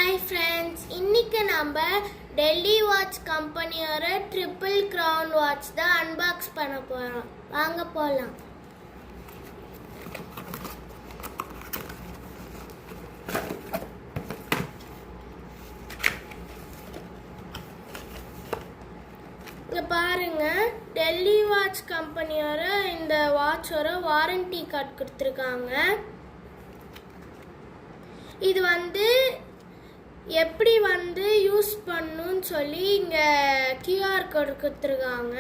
Hi friends, இன்னைக்கு நம்ம Delhi watch கம்பெனியோட ட்ரிபிள் கிரவுன் வாட்ச் தான் அன்பாக்ஸ் பண்ண போகிறோம். வாங்க போகலாம். இங்கே பாருங்க, டெல்லி வாட்ச் கம்பெனியோட இந்த வாட்சோட வாரண்டி கார்டு கொடுத்துருக்காங்க. இது எப்படி யூஸ் பண்ணணும்னு சொல்லி இங்கே கியூஆர் கோடு கொடுத்துருக்காங்க.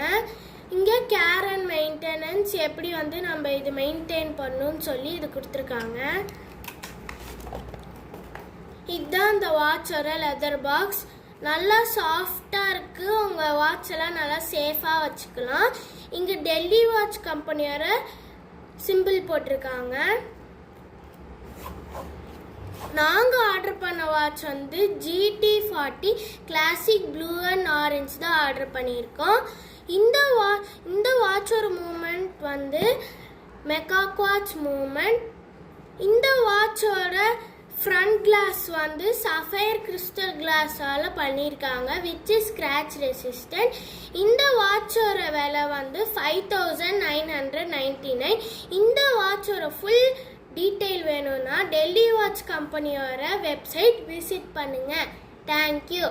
இங்கே கேர் அண்ட் மெயின்டெனன்ஸ் எப்படி நம்ம இது மெயின்டைன் பண்ணணும்னு சொல்லி இது கொடுத்துருக்காங்க. இதுதான் இந்த வாட்சோட லெதர் பாக்ஸ். நல்லா சாஃப்டாக இருக்குது. உங்கள் வாட்செல்லாம் நல்லா சேஃபாக வச்சுக்கலாம். இங்கே டெல்லி வாட்ச் கம்பெனியோட சிம்பிள் போட்டிருக்காங்க. நாங்கள் ஆர்டர் பண்ண watch GT40 classic blue and orange தான் ஆர்டர் பண்ணியிருக்கோம். இந்த வாட்சோட மூமெண்ட் மெக்காக் வாட்ச் மூமெண்ட். இந்த வாட்சோட ஃப்ரண்ட் கிளாஸ் சஃபயர் கிறிஸ்டல் கிளாஸால் பண்ணியிருக்காங்க, விச் இஸ் ஸ்க்ராட்ச் ரெசிஸ்டன்ட். இந்த வாட்சோட விலை 5999. இந்த வாட்சோட ஃபுல் டீட்டெயில் வேணும்னா டெல்லி வாட்ச் கம்பெனியோட வெப்சைட் விசிட் பண்ணுங்கள். தேங்க்யூ.